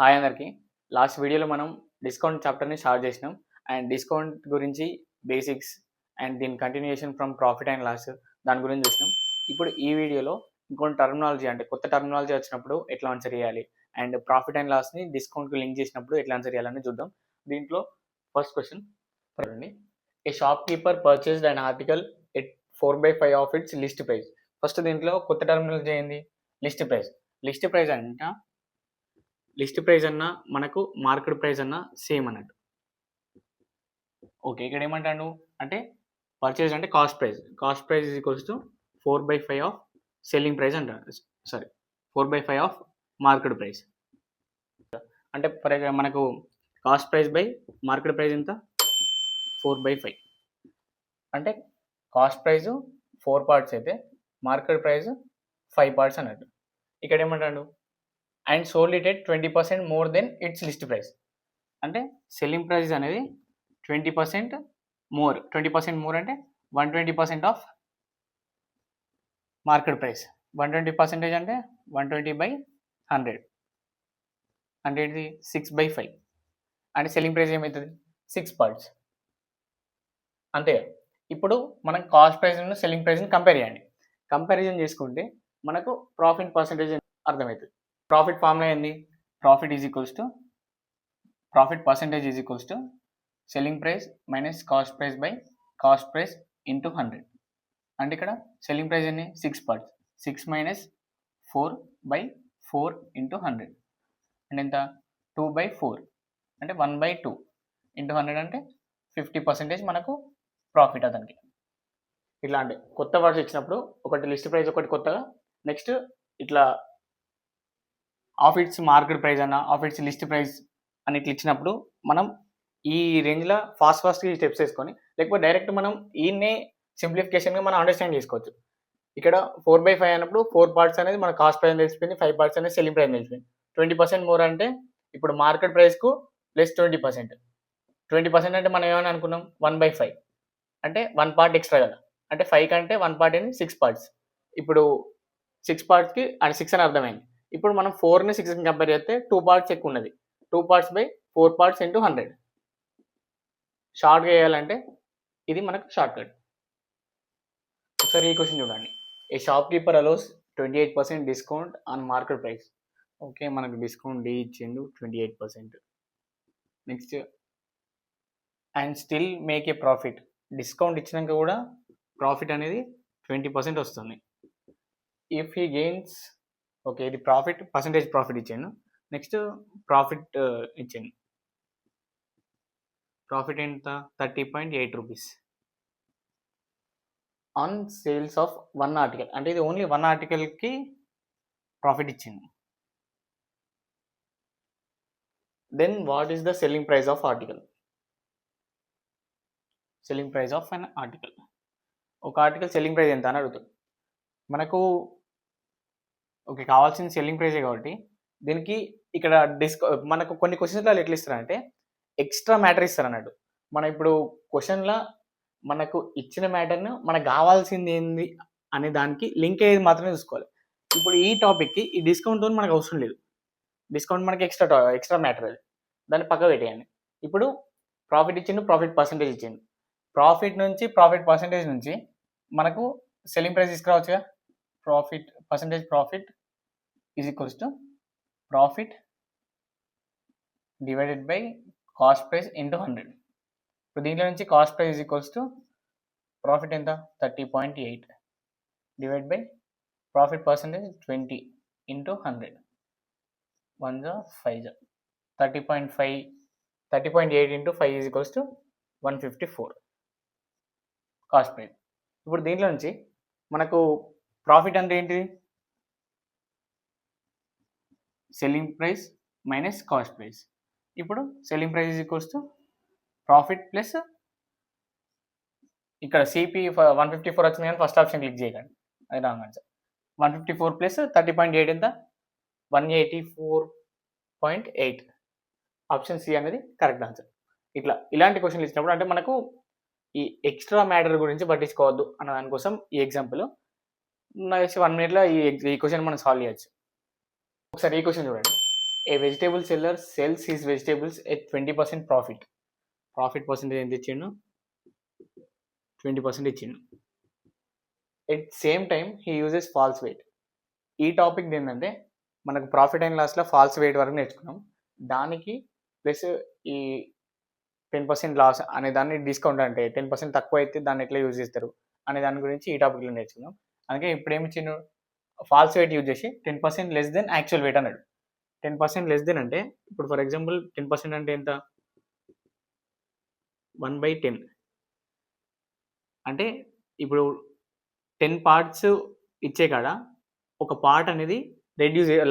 Hi అందరికి. Last వీడియోలో మనం డిస్కౌంట్ చాప్టర్ని స్టార్ట్ చేసినాం అండ్ డిస్కౌంట్ గురించి బేసిక్స్ అండ్ దీని continuation from profit and loss దాని గురించి చూసినాం. ఇప్పుడు ఈ వీడియోలో ఇంకొన్ని టర్మినాలజీ అంటే కొత్త టర్మినాలజీ వచ్చినప్పుడు ఎట్లా ఆన్సర్ చేయాలి అండ్ ప్రాఫిట్ అండ్ లాస్ని డిస్కౌంట్కి లింక్ చేసినప్పుడు ఎట్లా ఆన్సర్ చేయాలని చూద్దాం. దీంట్లో ఫస్ట్ క్వశ్చన్ చూడండి. A shopkeeper purchased an article at 4/5 of its list price. First దీంట్లో కొత్త టర్మినాలజీ ఏంది? List price. లిస్ట్ ప్రైస్ అంటే లిస్ట్ ప్రైస్ అన్నా మనకు మార్కెట్ ప్రైస్ అన్నా సేమ్ అన్నట్టు. ఓకే, ఇక్కడ ఏమంటాడు అంటే పర్చేజ్ అంటే cost price is equals to 4/5 of selling price అంటారు. 4/5 ఆఫ్ మార్కెట్ ప్రైస్. అంటే ఫర్ ఎగ్జాంపుల్ మనకు cost price by market price ఎంత? 4/5. అంటే కాస్ట్ ప్రైస్ 4 పార్ట్స్ అయితే మార్కెట్ ప్రైస్ 5 పార్ట్స్ అన్నట్టు. ఇక్కడ ఏమంటాడు and sold it at 20% more than it's list price. అంటే సెల్లింగ్ ప్రైస్ అనేది 20% మోర్. 20% మోర్ అంటే 120% ఆఫ్ మార్కెట్ ప్రైస్. 120% అంటే 120/100 అంటే ఇది 6/5. అంటే సెల్లింగ్ ప్రైస్ ఏమవుతుంది? 6 పార్ట్స్ అంతే. ఇప్పుడు మనం కాస్ట్ ప్రైస్ అండ్ సెల్లింగ్ ప్రైస్ని కంపేర్ చేయండి. కంపారిజన్ చేసుకుంటే మనకు ప్రాఫిట్ పర్సంటేజ్ అర్థమవుతుంది. ప్రాఫిట్ ఫార్ములా ఏంది? Profit percentage is equals to selling price minus cost price by cost price into 100. అంటే ఇక్కడ సెల్లింగ్ ప్రైస్ ఎన్ని? 6 పార్ట్స్. 6 మైనస్ 4/4 ఇంటూ 100 అంటే ఎంత? 2/4 అంటే 1/2 ఇంటూ 100 అంటే 50% మనకు ప్రాఫిట్ అతనికి. ఇట్లా అంటే కొత్త వర్డ్స్ ఇచ్చినప్పుడు ఒకటి లిస్ట్ ప్రైస్ ఒకటి కొత్తగా, నెక్స్ట్ ఇట్లా ఆఫ్ ఇట్స్ మార్కెట్ ప్రైస్ అన్న ఆఫ్ ఇట్స్ లిస్ట్ ప్రైస్ అని ఇట్లా ఇచ్చినప్పుడు మనం ఈ రేంజ్లో ఫాస్ట్ ఈ స్టెప్స్ వేసుకొని లేకపోతే డైరెక్ట్ మనం ఈయన్నే సింప్లిఫికేషన్గా మనం అండర్స్టాండ్ చేసుకోవచ్చు. ఇక్కడ 4/5 అన్నప్పుడు 4 పార్ట్స్ అనేది మన కాస్ట్ ప్రైస్ తెలిసిపోయింది, 5 పార్ట్స్ అనేది సెల్లింగ్ ప్రైస్ తెలిసిపోయింది. 20% మోర్ అంటే ఇప్పుడు మార్కెట్ ప్రైస్కు ప్లస్ 20%. 20% అంటే మనం ఏమని అనుకున్నాం? 1/5 అంటే 1 పార్ట్ ఎక్స్ట్రా కదా. అంటే 5 కంటే 1 పార్ట్ అని 6 పార్ట్స్. ఇప్పుడు 6 పార్ట్స్కి అది 6 అని అర్థమైంది. ఇప్పుడు మనం 4ని 6ని కంపేర్ చేస్తే 2 పార్ట్స్ ఎక్కువ ఉన్నది. 2 పార్ట్స్ బై 4 పార్ట్స్ ఇంటూ 100. షార్ట్గా వేయాలంటే ఇది మనకు షార్ట్ కట్. ఒకసారి ఈ క్వశ్చన్ చూడండి. A shopkeeper allows 28% discount on market price. Okay, మనకు డిస్కౌంట్ డి ఇచ్చిండు 28%. Next and still make a profit. Discount ఇచ్చినాక కూడా ప్రాఫిట్ అనేది 20% వస్తుంది. ఇఫ్ హీ గెయిన్స్, ఓకే ఇది పర్సంటేజ్ ప్రాఫిట్ ఇచ్చాను. నెక్స్ట్ ప్రాఫిట్ ఇచ్చాను. ప్రాఫిట్ ఎంత? 30.8 rupees on sales of 1 article. అంటే ఇది ఓన్లీ 1 ఆర్టికల్కి ప్రాఫిట్ ఇచ్చింది. Then what is the selling price of article? Selling price of an article. ఒక ఆర్టికల్ సెల్లింగ్ ప్రైస్ ఎంత అని అడుగుతుంది మనకు. ఓకే, కావాల్సింది సెల్లింగ్ ప్రైజే కాబట్టి దీనికి ఇక్కడ మనకు కొన్ని క్వశ్చన్స్లో ఎట్లా ఇస్తారంటే ఎక్స్ట్రా మ్యాటర్ ఇస్తారు అన్నట్టు. మన ఇప్పుడు క్వశ్చన్లో మనకు ఇచ్చిన మ్యాటర్ను మనకు కావాల్సింది ఏంది అనే దానికి లింక్ అయ్యేది మాత్రమే చూసుకోవాలి. ఇప్పుడు ఈ టాపిక్కి ఈ డిస్కౌంట్ మనకు అవసరం లేదు. డిస్కౌంట్ మనకి ఎక్స్ట్రా మ్యాటర్ అది, దాన్ని పక్క పెట్టేయండి. ఇప్పుడు ప్రాఫిట్ ఇచ్చిండు, ప్రాఫిట్ పర్సంటేజ్ ఇచ్చిండు. ప్రాఫిట్ పర్సంటేజ్ నుంచి మనకు సెల్లింగ్ ప్రైస్ తీసుకురావచ్చుగా. Profit is equals to profit divided by cost price into 100. ఇప్పుడు దీంట్లో నుంచి cost price is equals to profit ఎంత? 30.8 divide by profit percentage 20 into 100. 1 5 30.8 into 5 is equals to 154 cost price. ఇప్పుడు దీంట్లో నుంచి మనకు ప్రాఫిట్ అంటే ఏంటిది? Selling price minus cost price. ఇప్పుడు selling price is equals to profit plus ఇక్కడ సిపి 154 వచ్చింది కానీ ఫస్ట్ ఆప్షన్ క్లిక్ చేయకండి, అది రాంగ్ ఆన్సర్. 154 ప్లస్ 30.8 ఎంత? 184.8. ఆప్షన్ సి అనేది కరెక్ట్ ఆన్సర్. ఇలాంటి క్వశ్చన్లు ఇచ్చినప్పుడు అంటే మనకు ఈ ఎక్స్ట్రా మ్యాటర్ గురించి పట్టించుకోవద్దు అన్న దానికోసం ఈ ఎగ్జాంపుల్. నాకు 1 minute ఈ క్వశ్చన్ మనం సాల్వ్ చేయొచ్చు. ఒకసారి ఈ క్వశ్చన్ చూడండి. A vegetable seller sells his vegetables at 20% profit. Profit percentage ఎంత ఇచ్చిండు? 20% ఇచ్చిండు. At same time he uses false weight. ఈ టాపిక్ ఏంటంటే మనకు ప్రాఫిట్ అండ్ లాస్లో ఫాల్స్ వెయిట్ వరకు నేర్చుకున్నాం. దానికి ప్లస్ ఈ 10% లాస్ అనే దాన్ని డిస్కౌంట్ అంటే 10% తక్కువ అయితే దాన్ని ఎట్లా యూజ్ చేస్తారు అనే దాని గురించి ఈ టాపిక్లో నేర్చుకున్నాం. అందుకే ఇప్పుడు ఏమి ఇచ్చిండు? ఫాల్స్ వెయిట్ యూజ్ చేసి 10% లెస్ దెన్ యాక్చువల్ వెయిట్ అన్నాడు. 10% లెస్ దెన్ అంటే ఇప్పుడు ఫర్ ఎగ్జాంపుల్ 10% అంటే ఎంత? 1/10 అంటే ఇప్పుడు 10 పార్ట్స్ ఇచ్చే కాడ ఒక పార్ట్ అనేది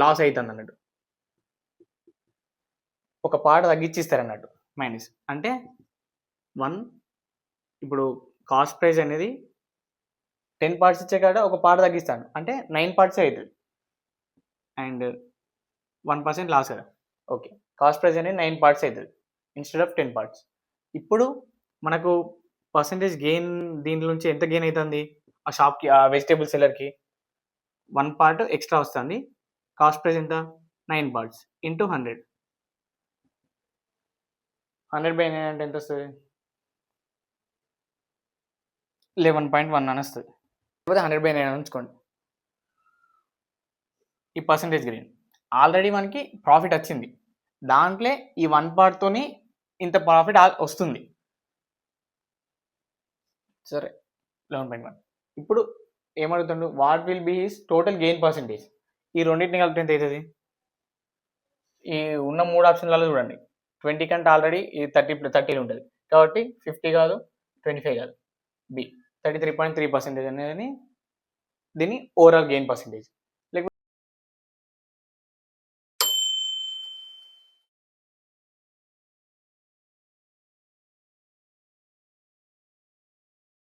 లాస్ అవుతుంది అన్నట్టు, ఒక పార్ట్ తగ్గించిస్తారు అన్నట్టు మైనస్ అంటే 1. ఇప్పుడు కాస్ట్ ప్రైస్ అనేది 10 పార్ట్స్ ఇచ్చే కాడ ఒక పార్ట్ తగ్గిస్తాను అంటే 9 పార్ట్స్ అవుతుంది అండ్ 1% లాస్ కదా. ఓకే, కాస్ట్ ప్రైస్ అనేది 9 పార్ట్స్ అవుతుంది ఇన్స్టెడ్ ఆఫ్ 10 పార్ట్స్. ఇప్పుడు మనకు పర్సంటేజ్ గెయిన్ దీంట్లో నుంచి ఎంత గెయిన్ అవుతుంది? ఆ షాప్కి, ఆ వెజిటేబుల్ సెల్లర్కి 1 పార్ట్ ఎక్స్ట్రా వస్తుంది. కాస్ట్ ప్రైస్ ఎంత? 9 పార్ట్స్ ఇంటూ 100. 100/9 అంటే ఎంత వస్తుంది? 11.1 అని వస్తుంది. లేకపోతే 100/9 ఉంచుకోండి. ఈ పర్సంటేజ్ గెయిన్ ఆల్రెడీ మనకి ప్రాఫిట్ వచ్చింది, దాంట్లో ఈ 1 పార్ట్తోని ఇంత ప్రాఫిట్ వస్తుంది. సరే, 11.1. ఇప్పుడు ఏమడుగుతుండు? What will be his total gain percentage? ఈ రెండింటిని కలిపి ఎంత అవుతుంది? ఈ ఉన్న 3 ఆప్షన్లలో చూడండి, 20 కంటే ఆల్రెడీ ఈ 30 ఉంటుంది కాబట్టి 50 కాదు, 25 కాదు, బి 33.3% అనేది దీని ఓవరాల్ గెయిన్ పర్సంటేజ్.